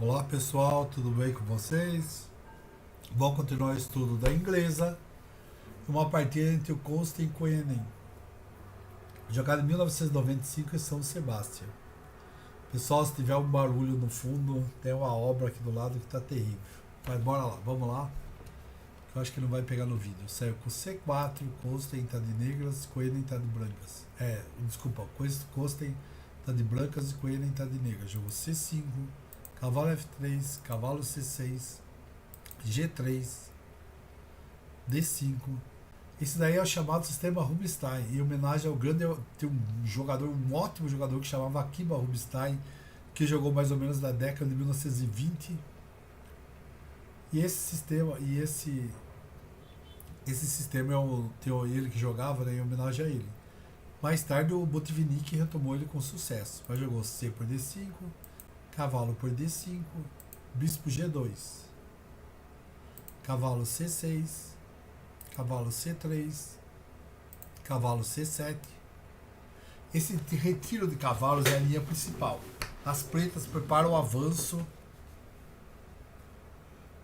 Olá pessoal, tudo bem com vocês? Vamos continuar o estudo da inglesa. Uma partida entre o Consta e Coenem. Jogada em 1995 em São Sebastião. Pessoal, se tiver um barulho no fundo, tem uma obra aqui do lado que tá terrível. Mas bora lá, vamos lá. Eu acho que não vai pegar no vídeo. Saiu com C4, Consten tá de negras, Coenem tá de brancas. Desculpa, Consten tá de brancas e Coenem tá de negras. Jogo C5, cavalo F3, cavalo C6, G3, D5. Esse daí é o chamado sistema Rubinstein, em homenagem ao grande, tem um jogador, um ótimo jogador que chamava Akiba Rubinstein, que jogou mais ou menos na década de 1920. E esse sistema, esse sistema tem ele que jogava, né, em homenagem a ele. Mais tarde o Botvinnik retomou ele com sucesso, mas jogou C por D5, cavalo por D5, bispo G2, cavalo C6, cavalo C3, cavalo C7. Esse retiro de cavalos é a linha principal. As pretas preparam o avanço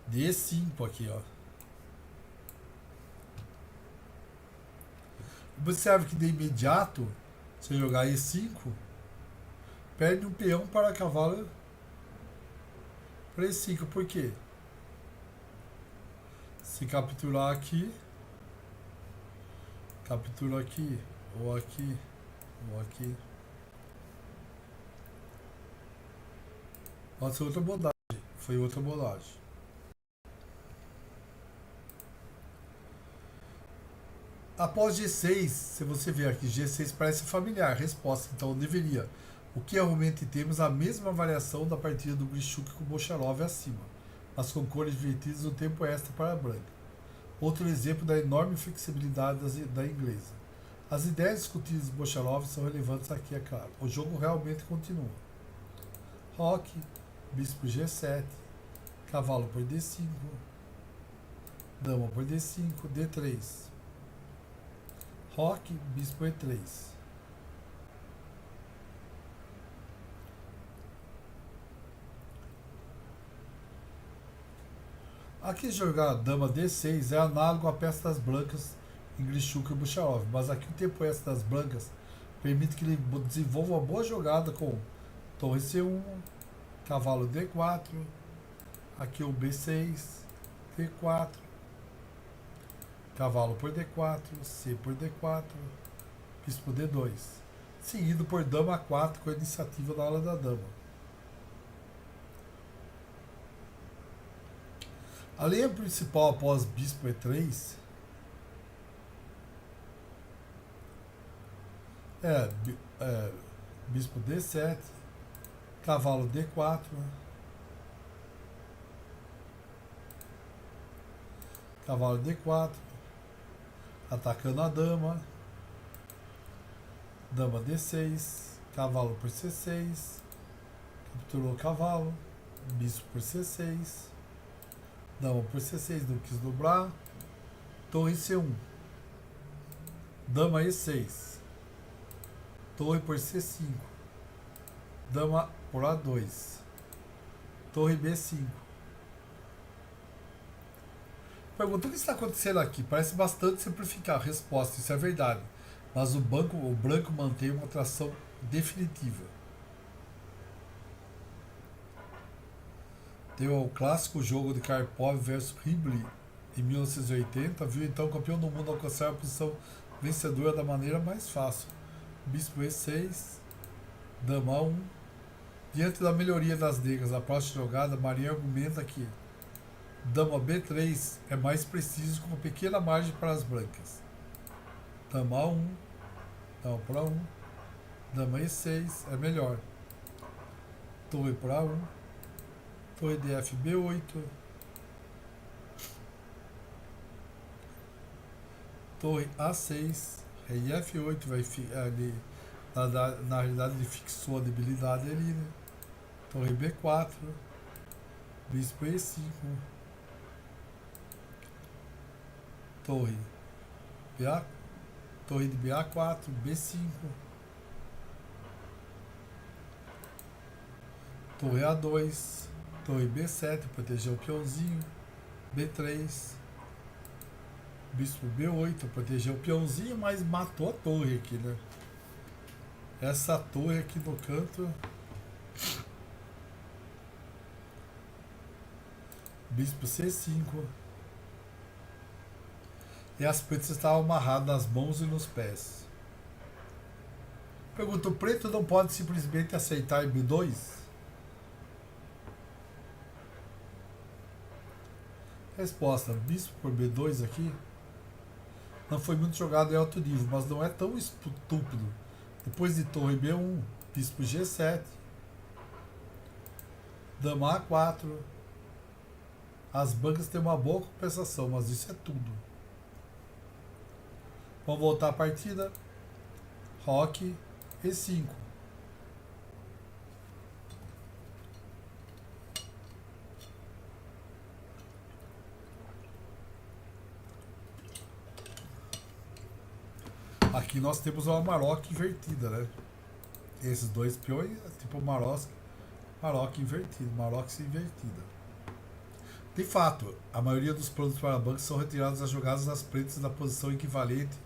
de E5 aqui, ó. Observe que de imediato, se eu jogar E5, perde um peão para cavalo para E5. Por quê? Se capturar aqui, captura aqui, ou aqui, ou aqui. Pode ser outra bodagem. Foi outra bolagem. Após G6, se você ver aqui, G6 parece familiar, resposta, então deveria. O que realmente temos a mesma variação da partida do Grishuk com o Bocharov acima, mas com cores invertidas no tempo extra para a branca. Outro exemplo da enorme flexibilidade da inglesa. As ideias discutidas de Bocharov são relevantes aqui, é claro. O jogo realmente continua. Roque, bispo G7, cavalo por D5, dama por D5, D3. Roque, bispo E3. Aqui jogar dama D6 é análogo à peça das brancas em Grishuk e Bocharov, mas aqui o tempo extra das brancas permite que ele desenvolva uma boa jogada com torre C1, cavalo D4, aqui o B6, D4, cavalo por D4, C por D4, bispo D2, seguido por dama A4 com a iniciativa da ala da dama. A linha principal após bispo E3 é bispo D7, cavalo D4, cavalo D4, atacando a dama, dama D6, cavalo por C6, capturou o cavalo, bispo por C6, dama por C6, não quis dobrar, torre C1, dama E6, torre por C5, dama por A2, torre B5. Pergunta o que está acontecendo aqui. Parece bastante simplificar a resposta, isso é verdade. Mas o branco mantém uma atração definitiva. Deu ao clássico jogo de Karpov versus Hibli em 1980, viu então o campeão do mundo alcançar a posição vencedora da maneira mais fácil. Bispo E6, dama A1. Diante da melhoria das negras na próxima jogada, Maria argumenta que dama B3 é mais preciso com uma pequena margem para as brancas. Dama A1, dama por A1, dama E6 é melhor. Torre por A1, torre DF B8, torre A6, rei F8 vai ali, na realidade ele fixou a debilidade ali, né? Torre B4, bispo E5, torre de BA4, B5, torre A2, Torre B7, proteger o peãozinho. B3. Bispo B8, proteger o peãozinho, mas matou a torre aqui, né? Essa torre aqui no canto. Bispo C5. E as pretas estavam amarradas nas mãos e nos pés. Pergunta, o preto não pode simplesmente aceitar B2? Resposta, bispo por B2 aqui. Não foi muito jogado em alto nível, mas não é tão estúpido. Depois de torre B1, bispo G7. Dama A4. As bancas têm uma boa compensação, mas isso é tudo. Vamos voltar à partida. Roque E5. Aqui nós temos uma maroca invertida, né? Esses dois peões, tipo maroca invertido, maroca invertida. De fato, a maioria dos planos para bancos são retirados das jogadas das pretas na posição equivalente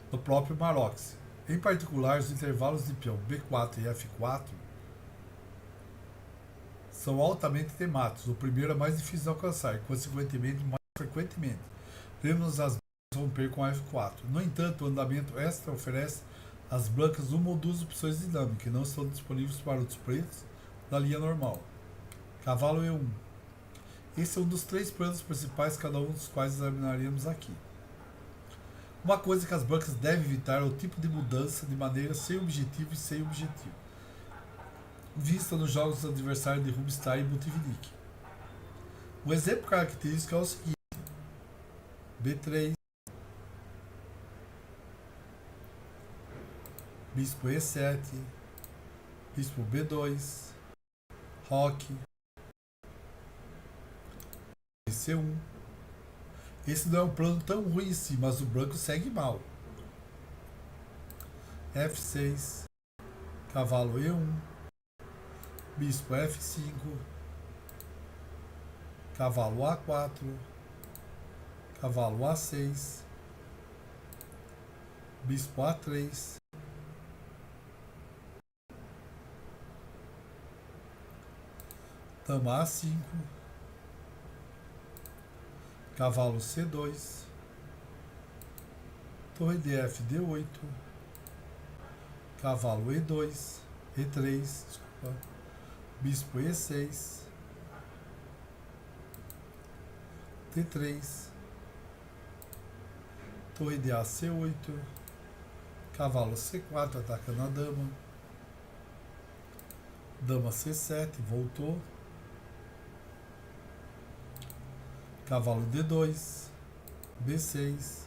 do próprio Marox. Em particular, os intervalos de peão B4 e F4 são altamente temáticos. O primeiro é mais difícil de alcançar, consequentemente, mais frequentemente vemos as brancas romper com F4. No entanto, o andamento extra oferece às brancas uma ou duas opções dinâmicas que não estão disponíveis para os pretos da linha normal. Cavalo E1. Esse é um dos três planos principais, cada um dos quais examinaremos aqui. Uma coisa que as brancas devem evitar é o tipo de mudança de maneira sem objetivo e sem objetivo, vista nos jogos dos adversários de Rubinstein e Butvinnik. Um exemplo característico é o seguinte: B3, bispo E7, bispo B2, roque, C1. Esse não é um plano tão ruim em si, mas o branco segue mal. F6, cavalo E1, bispo F5, cavalo A4, cavalo A6, bispo A3, dama A5, cavalo C2, torre DF D8, cavalo E2, E3, desculpa, bispo E6, T3, torre de A C8, cavalo C4 atacando a dama, dama C7, voltou, cavalo D2, B6,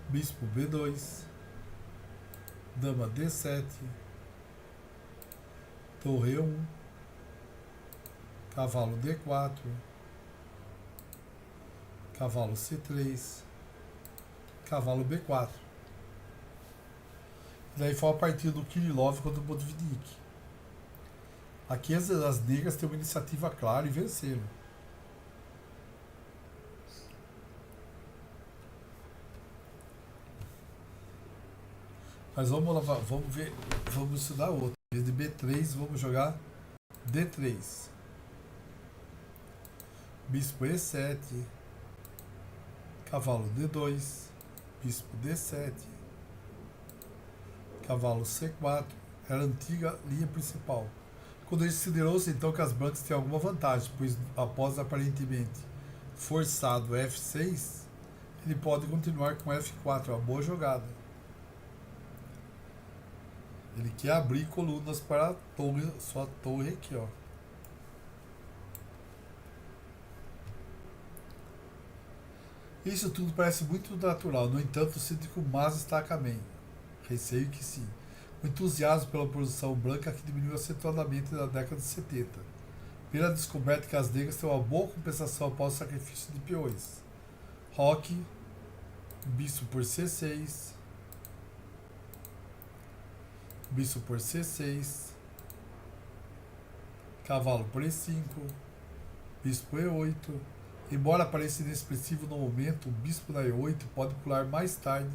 bispo B2, dama D7, torre E1, cavalo D4, cavalo C3, cavalo B4. Daí foi a partida do Kirillov contra o Botvinnik. Aqui as negras têm uma iniciativa clara e venceram. Mas vamos lá, vamos ver, vamos estudar outro. Em vez de B3, vamos jogar D3. Bispo E7, cavalo D2, bispo D7, cavalo C4, era a antiga linha principal. Quando considerou-se então que as brancas têm alguma vantagem, pois após aparentemente forçado F6, ele pode continuar com F4, uma boa jogada. Ele quer abrir colunas para a torre, sua torre aqui, ó. Isso tudo parece muito natural, no entanto, sinto que o mas está a caminho. Receio que sim. O entusiasmo pela posição branca que diminuiu acentuadamente na década de 70. Pela descoberta que as negras têm uma boa compensação após o sacrifício de peões. Roque, bispo por C6, bispo por C6, cavalo por E5, bispo E8. Embora pareça inexpressivo no momento, o bispo na E8 pode pular mais tarde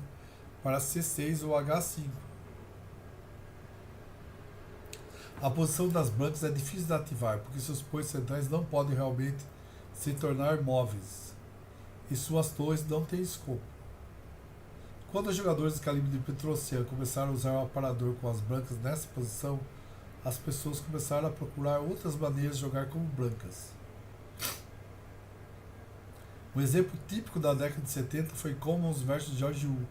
para C6 ou H5. A posição das brancas é difícil de ativar, porque seus pontos centrais não podem realmente se tornar móveis, e suas torres não têm escopo. Quando os jogadores de calibre de Petroceno começaram a usar o aparador com as brancas nessa posição, as pessoas começaram a procurar outras maneiras de jogar como brancas. Um exemplo típico da década de 70 foi Commons vs George Wu,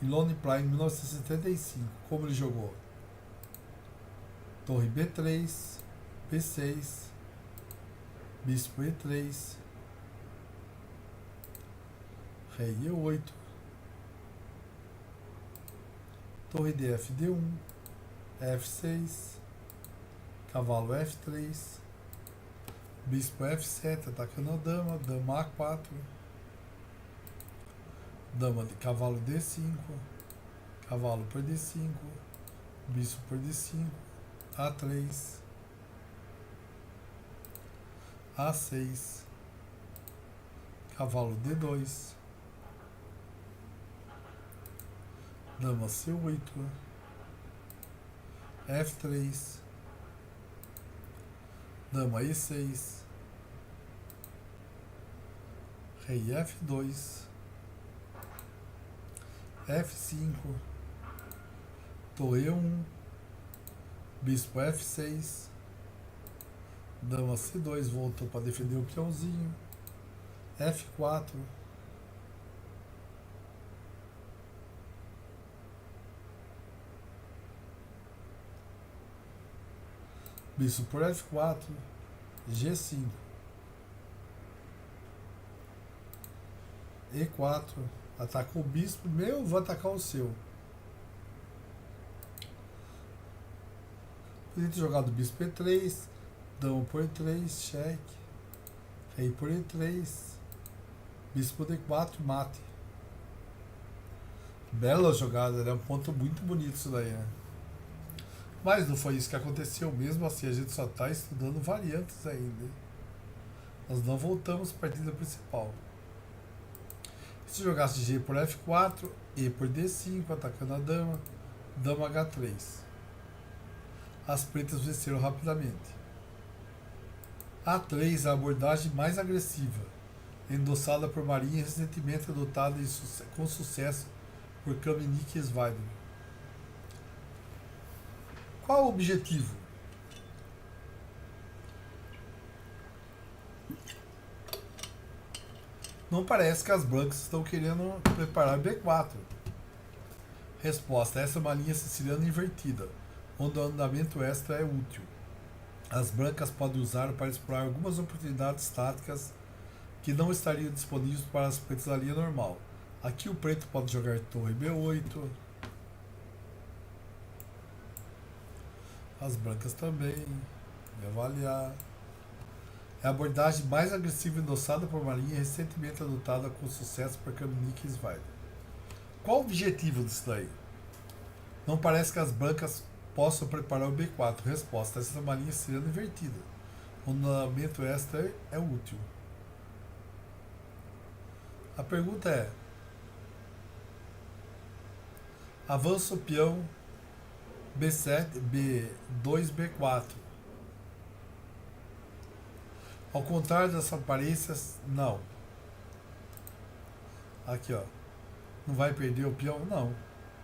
em Lone Ply, em 1975. Como ele jogou? Torre B3, B6, bispo E3, rei E8, torre de FD1, F6, cavalo F3, bispo F7, atacando a dama, dama A4, dama de cavalo D5, cavalo por D5, bispo por D5, A3, A6, cavalo D2, dama C8, F3, dama E6, rei F2, F5, torre E1, bispo F6, dama C2, voltou para defender o peãozinho, F4, bispo por F4, G5, E4, atacou o bispo, meu, vou atacar o seu. Podia ter jogado bispo E3, dama por E3, cheque, rei por E3, bispo D4, mate. Bela jogada, né? Um ponto muito bonito isso daí, né? Mas não foi isso que aconteceu, mesmo assim a gente só está estudando variantes ainda. Nós não voltamos para a partida principal. Se jogasse G por F4, E por D5, atacando a dama, dama H3. As pretas venceram rapidamente. A3, a abordagem mais agressiva, endossada por Marinha e recentemente adotada com sucesso por Kamenik e Sveider. Qual o objetivo? Não parece que as brancas estão querendo preparar B4. Resposta: essa é uma linha siciliana invertida, onde o andamento extra é útil. As brancas podem usar para explorar algumas oportunidades táticas que não estariam disponíveis para as pretas na linha normal. Aqui o preto pode jogar torre B8. As brancas também. Avaliar. É a abordagem mais agressiva endossada por Marinha, recentemente adotada com sucesso por Kamenik e Sveider. Qual o objetivo disso daí? Não parece que as brancas possam preparar o B4. Resposta: essa é uma linha siciliana invertida. O andamento extra é útil. A pergunta é: avança o peão B7, B2, B4. Ao contrário das aparências, não. Aqui, ó. Não vai perder o peão? Não.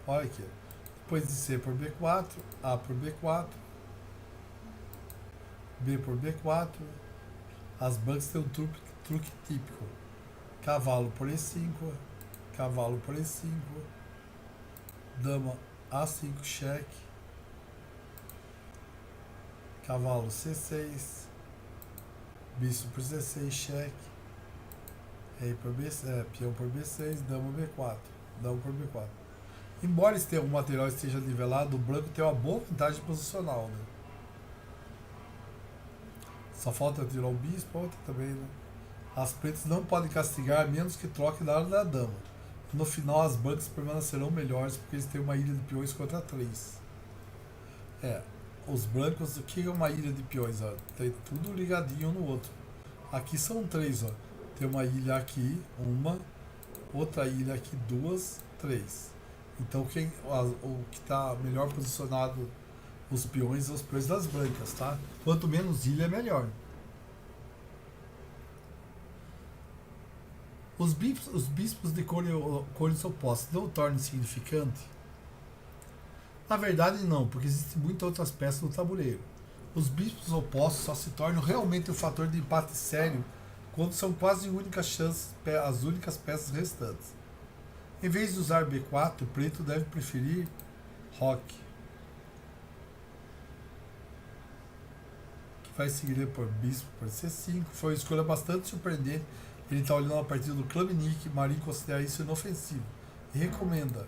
Olha aqui. Depois de C por B4, A por B4, B por B4, as brancas têm um truque típico. Cavalo por E5, cavalo por E5, dama A5, cheque, cavalo C6, bispo por C6, cheque, rei por B6, peão por B6, dama B4, dama por B4. Embora o material esteja nivelado, o branco tem uma boa vantagem posicional, né? Só falta tirar o bispo, outra também, né? As pretas não podem castigar a menos que troque na hora da dama. No final, as brancas permanecerão melhores porque eles têm uma ilha de peões contra 3. os brancos, o que é uma ilha de peões? Ó? Tem tudo ligadinho um no outro. Aqui são três, ó. Tem uma ilha aqui, uma, outra ilha aqui, duas, três. Então o que está melhor posicionado os peões são os peões das brancas, tá? Quanto menos ilha, melhor. Os bispos de cores opostas não tornam insignificante? Na verdade, não, porque existem muitas outras peças no tabuleiro. Os bispos opostos só se tornam realmente um fator de empate sério quando são quase as únicas peças restantes. Em vez de usar B4, o preto deve preferir roque, que vai seguir por bispo por C5. Foi uma escolha bastante surpreendente. Ele está olhando a partida do Kramnik, Marinho considera isso inofensivo e recomenda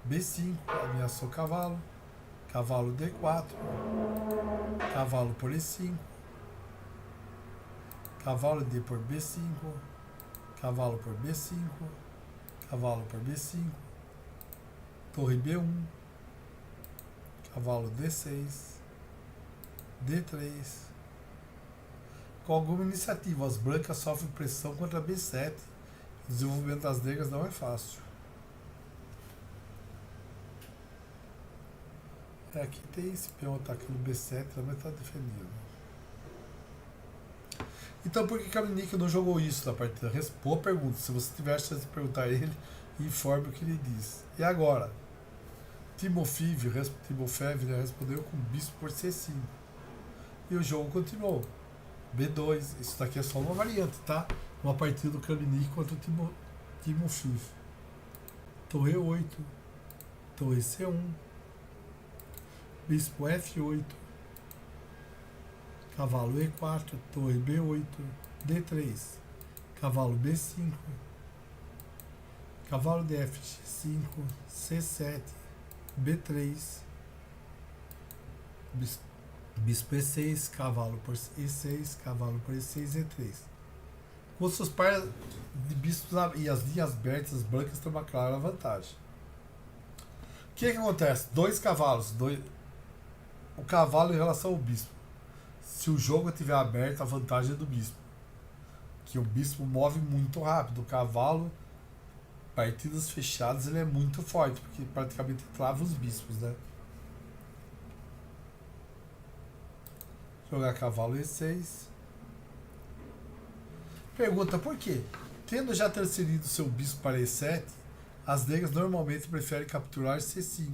B5, ameaçou cavalo, cavalo D4, cavalo por E5, cavalo D por B5, cavalo por B5, cavalo por B5, torre B1, cavalo D6, D3. Com alguma iniciativa, as brancas sofrem pressão contra B7. O desenvolvimento das negras não é fácil. Aqui tem esse peão atacando B7, também está defendendo. Então por que Kramnik não jogou isso na partida? Boa pergunta. Se você tiver a chance de perguntar a ele, informe o que ele diz. E agora? Timofeev respondeu com bispo por C5. E o jogo continuou. B2. Isso daqui é só uma variante, tá? Uma partida do Kramnik contra o Timofeev. Torre 8. Torre C1. Bispo F8. Cavalo E4. Torre B8. D3. Cavalo B5. Cavalo DF5. C7. B3. Bispo E6, cavalo por E6, cavalo por E6, E3. Com seus pares de bispos e as linhas abertas, as brancas têm uma clara vantagem. O que acontece? Dois cavalos, o cavalo em relação ao bispo. Se o jogo estiver aberto, a vantagem é do bispo. Que o bispo move muito rápido. O cavalo, partidas fechadas, ele é muito forte, porque praticamente trava os bispos, né? Jogar cavalo E6. Pergunta por quê? Tendo já transferido seu bispo para E7, as negras normalmente preferem capturar C5.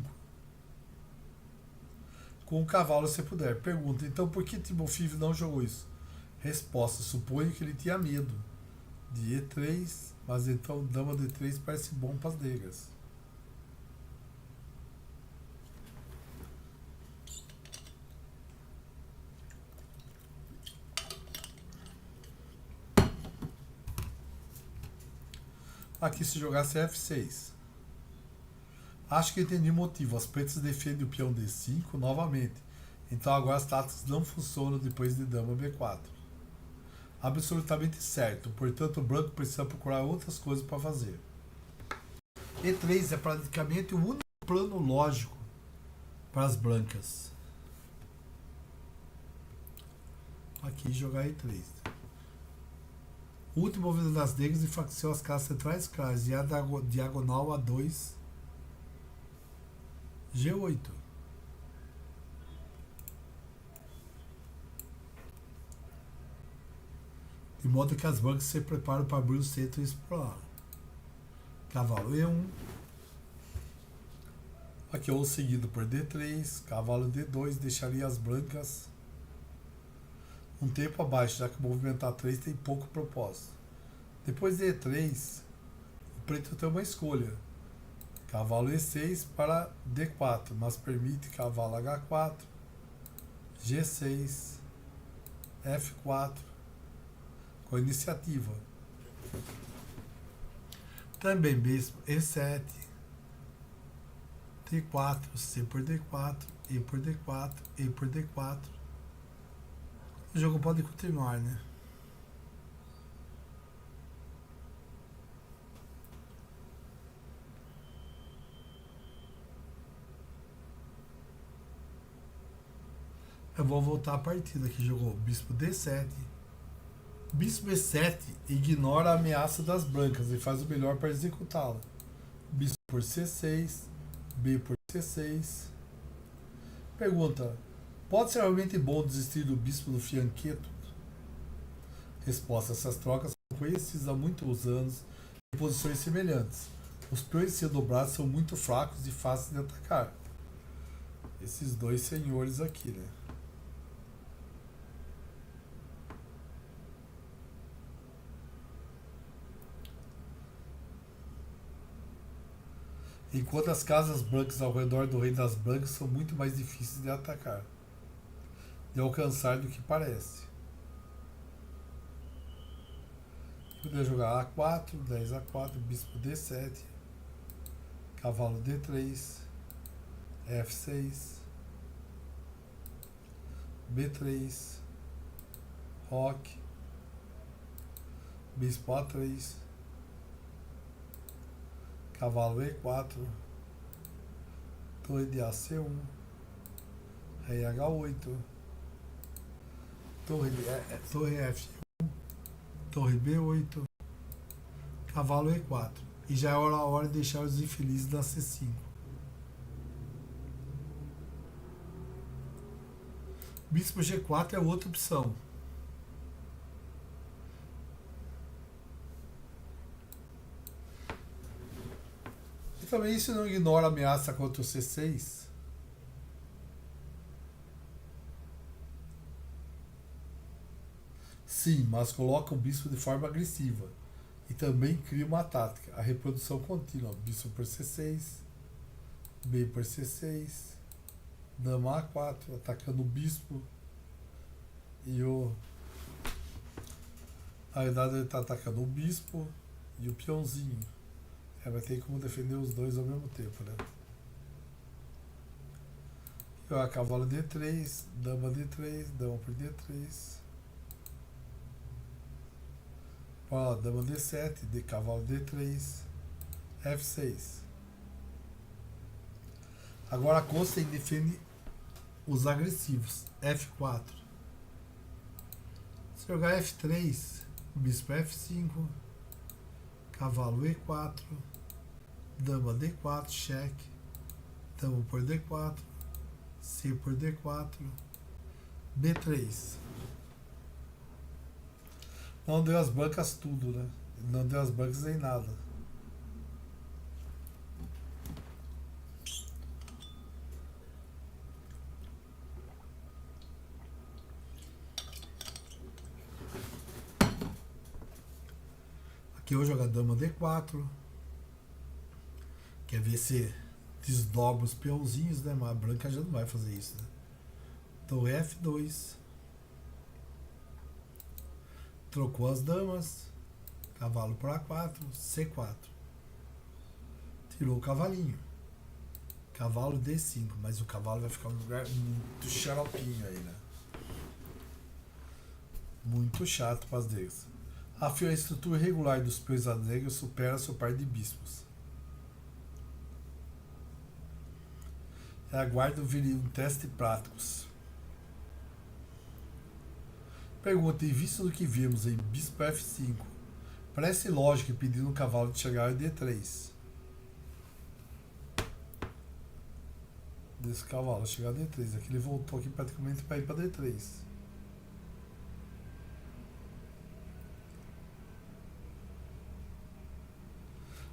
Com o cavalo se puder. Pergunta, então por que Timofeev não jogou isso? Resposta, suponho que ele tinha medo de E3, mas então dama D3 parece bom para as negras. Aqui se jogasse F6. Acho que entendi o motivo. As pretas defendem o peão D5 novamente. Então agora as táticas não funcionam depois de dama B4. Absolutamente certo. Portanto, o branco precisa procurar outras coisas para fazer. E3 é praticamente o único plano lógico para as brancas. Aqui jogar E3. O último movimento das negras enfraqueceu as casas centrais claras e a diagonal A2 G8. De modo que as brancas se preparam para abrir o centro e explorar. Cavalo E1. Aqui ou seguido por D3. Cavalo D2 deixaria as brancas um tempo abaixo, já que movimentar 3 tem pouco propósito. Depois de E3, o preto tem uma escolha. Cavalo E6 para D4, mas permite cavalo H4, G6, F4, com iniciativa. Também bispo E7, D4, C por D4, E por D4, E por D4. O jogo pode continuar, né? Eu vou voltar a partida que jogou bispo D7. Bispo E7 ignora a ameaça das brancas e faz o melhor para executá-la. Bispo por C6, B por C6. Pergunta: pode ser realmente bom desistir do bispo do fianqueto? Resposta: essas trocas são conhecidas há muitos anos em posições semelhantes. Os peões de ser dobrados são muito fracos e fáceis de atacar. Esses dois senhores aqui, né? Enquanto as casas brancas ao redor do Rei das Brancas são muito mais difíceis de atacar, de alcançar do que parece. Poderia jogar A4, 10 A4, bispo D7, cavalo D3, F6, B3, roque, bispo A3, cavalo E4, torre de AC1, rei H8, torre F1, torre B8, cavalo E4. E já é a hora de deixar os infelizes da C5. Bispo G4 é outra opção. E também isso não ignora a ameaça contra o C6. Sim, mas coloca o bispo de forma agressiva. E também cria uma tática, a reprodução contínua. Bispo por C6, B por C6, dama A4, atacando o bispo. E o... Na verdade ele está atacando o bispo e o peãozinho. Vai ter como defender os dois ao mesmo tempo, né? E ó, cavalo D3, dama D3, dama por D3. Ó, dama D7, de cavalo D3, F6. Agora a Constant defende os agressivos. F4. Se jogar F3, bispo F5, cavalo E4, dama D4, cheque, dama por D4, C por D4, B3. Não deu as brancas tudo, né? Não deu as brancas nem nada. Aqui eu vou jogar dama D4. Quer ver se desdobra os peãozinhos, né? Mas a branca já não vai fazer isso, né? Então F2. Trocou as damas. Cavalo por A4. C4. Tirou o cavalinho. Cavalo D5. Mas o cavalo vai ficar num lugar muito xaropinho aí, né? Muito chato para as negras. A estrutura irregular dos peões das negras supera seu par de bispos. Aguarda um teste práticos. Pergunta: em vista do que vimos em bispo F5, parece lógico impedindo o cavalo de chegar a D3. Desse cavalo chegar a D3. Aqui ele voltou aqui praticamente para ir para D3.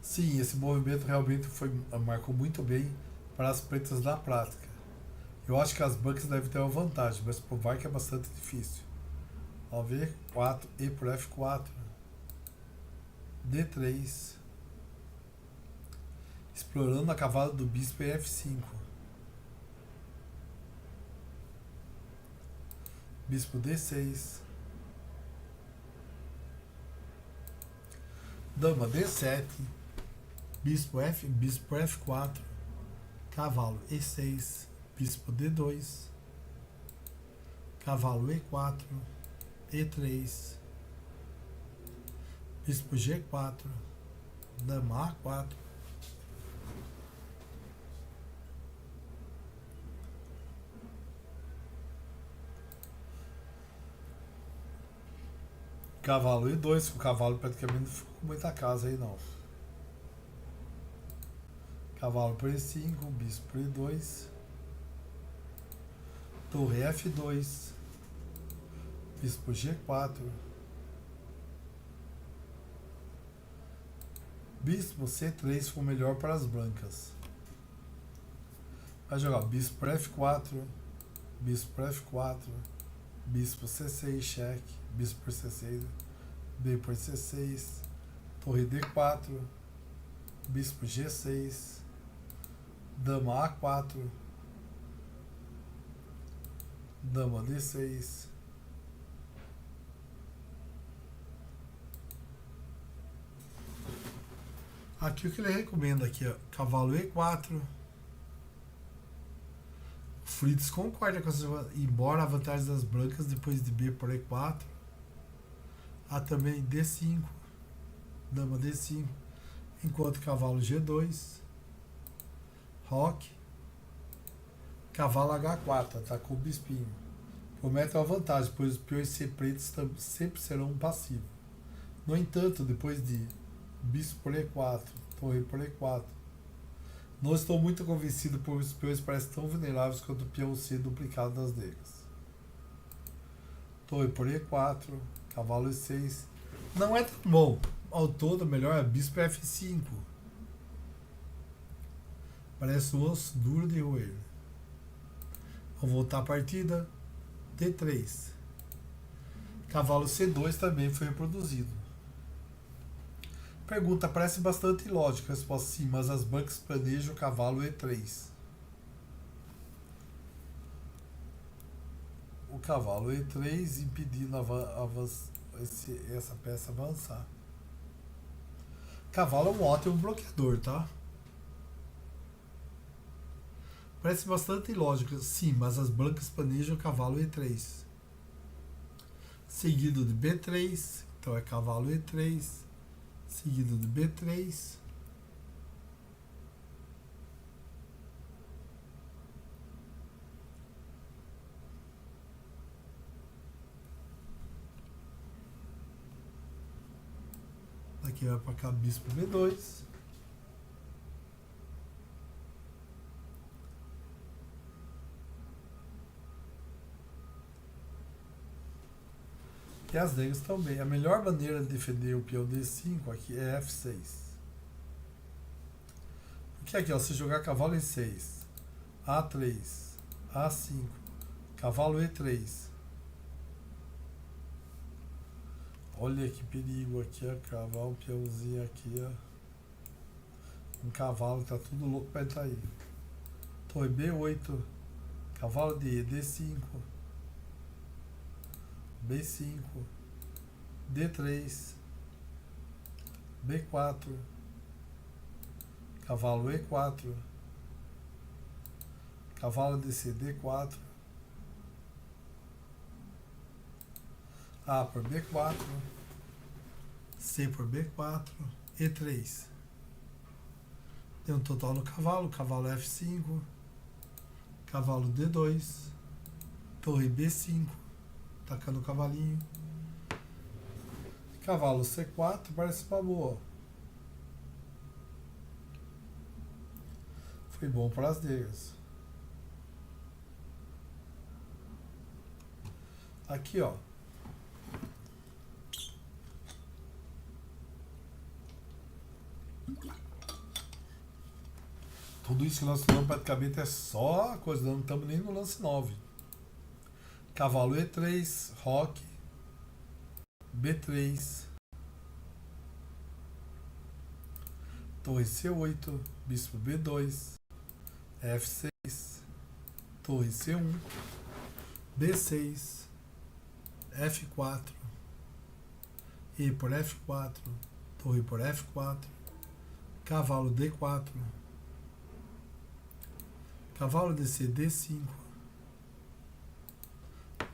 Sim, esse movimento realmente marcou muito bem para as pretas na prática. Eu acho que as brancas devem ter uma vantagem, mas provar que é bastante difícil. Vamos ver, 4, E por F4, D3, explorando a cavalo do bispo em F5, bispo D6, dama D7, bispo F4, cavalo E6, bispo D2, cavalo E4, E3, bispo G4, dama A4, Cavalo E2, o cavalo praticamente não ficou com muita casa aí não. Cavalo por E5, bispo por E2, torre F2, bispo G4, bispo C3 foi o melhor para as brancas. Vai jogar bispo por F4, bispo por F4, bispo C6, cheque, bispo por C6, B por C6, torre D4, bispo G6, dama A4, dama D6, aqui o que ele recomenda aqui, ó, cavalo E4. Fritz concorda com essa, embora a vantagem das brancas depois de B por E4. Há também D5, dama D5, enquanto cavalo G2, roque, cavalo H4, atacou o bispinho. Promete uma vantagem, pois os peões C pretos sempre serão um passivo. No entanto, depois de bispo por E4, torre por E4, não estou muito convencido, pois os peões parecem tão vulneráveis quanto o peão C duplicado das negras. Torre por E4, cavalo E6. Não é tão bom. Ao todo, melhor é bispo F5. Parece um osso duro de roer. Vamos voltar à partida. D3. Cavalo C2 também foi reproduzido. Pergunta, parece bastante ilógica. Resposta sim, mas as brancas planejam o cavalo E3. O cavalo E3 impedindo essa peça avançar. Cavalo é um ótimo bloqueador, tá? Parece bastante ilógico, sim, mas as brancas planejam o cavalo E3. Seguido de B3, então é cavalo E3, seguido de B3. Aqui vai para cá bispo B2. E as negras também. A melhor maneira de defender o peão D5 aqui é F6. Porque aqui, ó, se jogar cavalo E6, A3, A5, cavalo E3. Olha que perigo aqui, ó, cavar um peãozinho aqui, ó. Um cavalo, tá tudo louco pra entrar aí. Torre B8, cavalo de D5, B5, D3, B4, cavalo E4, cavalo de C, D4, A por B4, C por B4, E3. Tem um total no cavalo, cavalo F5, cavalo D2, torre B5, atacando o cavalinho. Cavalo C4, parece uma boa. Foi bom para as negras. Aqui, ó. Tudo isso que nós falamos praticamente é só a coisa, não estamos nem no lance 9. Cavalo E3, roque, B3, torre C8, bispo B2, F6, torre C1, B6, F4, E por F4, torre por F4, cavalo D4, cavalo de C, D5,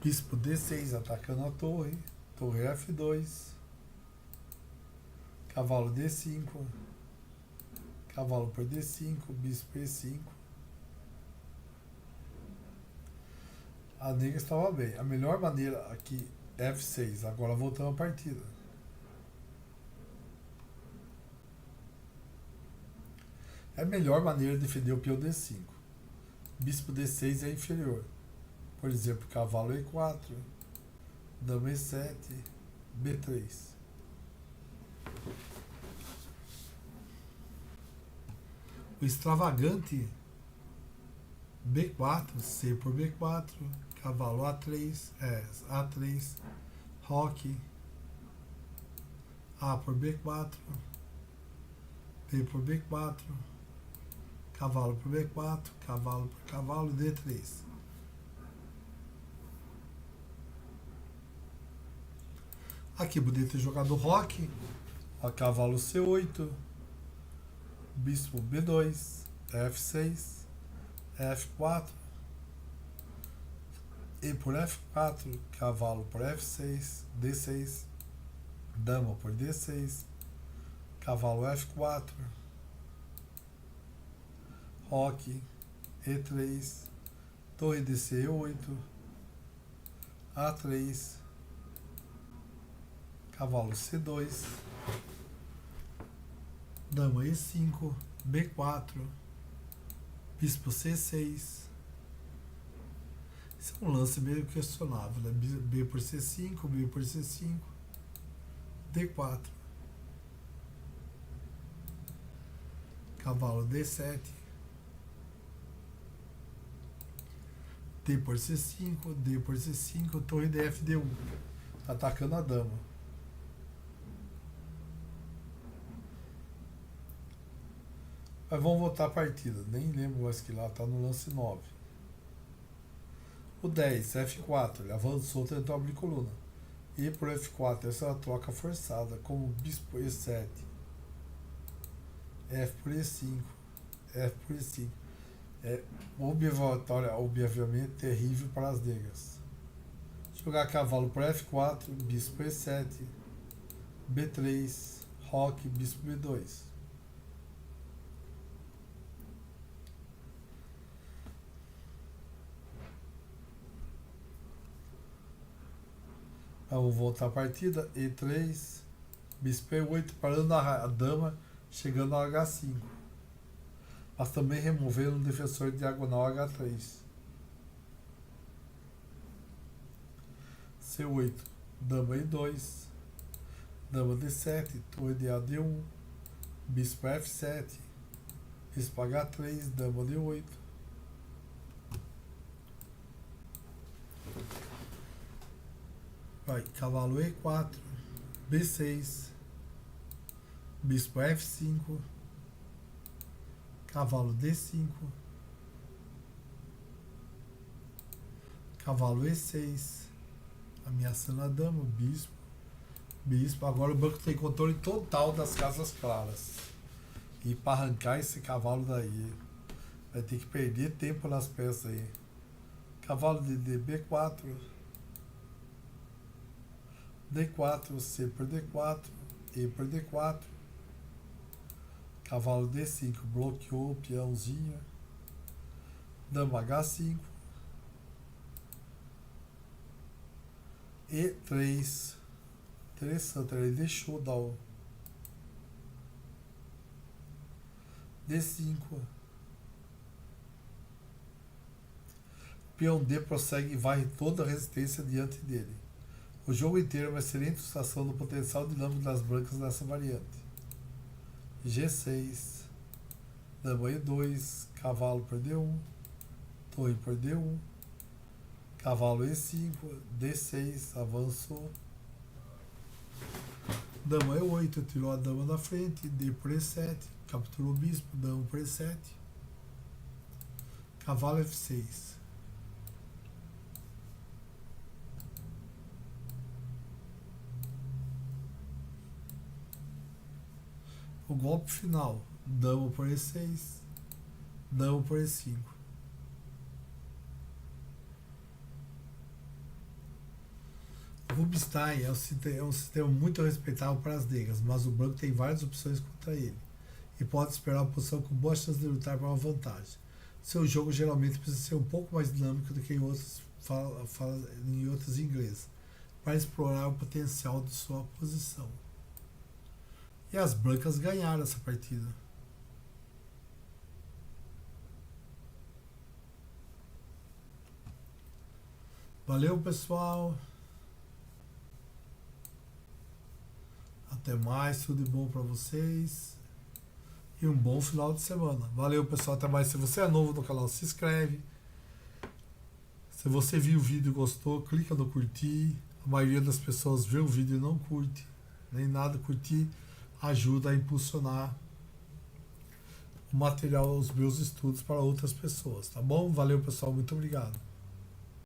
bispo D6 atacando a torre, torre F2, cavalo D5, cavalo por D5, bispo E5. A negra estava bem. A melhor maneira aqui F6. Agora voltamos à partida. É a melhor maneira de defender o peão D5. Bispo D6 é inferior. Por exemplo, cavalo E4, dama E7, B3. O extravagante B4, C por B4, cavalo A3, A3, roque, A por B4, B por B4, cavalo por B4, cavalo por cavalo, D3. Aqui poderia ter jogado roque, a cavalo C8, bispo B2, F6, F4, E por F4, cavalo por F6, D6, dama por D6, cavalo F4, roque, E3, torre DC8, A3, cavalo C2, dama E5, B4, bispo C6. Esse é um lance meio questionável, né? B por C5, B por C5, D4, cavalo D7, D por C5, D por C5, torre DFD1, atacando a dama. Mas vamos voltar a partida, nem lembro mais que lá, tá no lance 9. O 10, F4, ele avançou, tentou abrir coluna. E por F4, essa é uma troca forçada, como bispo E7, F por E5, F por E5. É obviamente terrível para as negras. Jogar cavalo por F4, bispo E7, B3, roque, bispo B2. Vamos voltar a partida. E3, bispo E8, parando a dama, chegando ao H5. Mas também removendo o defensor diagonal H3. C8, dama E2, dama D7, torre de AD1, bispo F7, bispo H3, dama D8. Vai, cavalo E4, B6, bispo F5, cavalo D5, cavalo E6, ameaçando a dama, bispo. Agora o banco tem controle total das casas claras. E para arrancar esse cavalo daí, vai ter que perder tempo nas peças aí. Cavalo de B4, D4, C por D4, E por D4, cavalo D5, bloqueou o peãozinho, dama H5, E3, interessante, ele deixou dar o D5, peão D prossegue e varre toda a resistência diante dele. O jogo inteiro é uma excelente ilustração do potencial dinâmico das brancas nessa variante. G6, dama E2, cavalo por D1, torre por D1, cavalo E5, D6, avançou. Dama E8, tirou a dama da frente, D por E7, capturou o bispo, dama por E7, cavalo F6. O golpe final, dama por E6, dama por E5. O Rubinstein é um sistema muito respeitável para as negras, mas o branco tem várias opções contra ele e pode esperar uma posição com boa chance de lutar para uma vantagem. Seu jogo geralmente precisa ser um pouco mais dinâmico do que em outros inglês. para explorar o potencial de sua posição. E as brancas ganharam essa partida. Valeu, pessoal. Até mais, tudo de bom para vocês. E um bom final de semana. Valeu, pessoal, até mais. Se você é novo no canal, se inscreve. Se você viu o vídeo e gostou, clica no curtir. A maioria das pessoas vê o vídeo e não curte, nem nada. Curtir ajuda a impulsionar o material, os meus estudos para outras pessoas, tá bom? Valeu, pessoal, muito obrigado.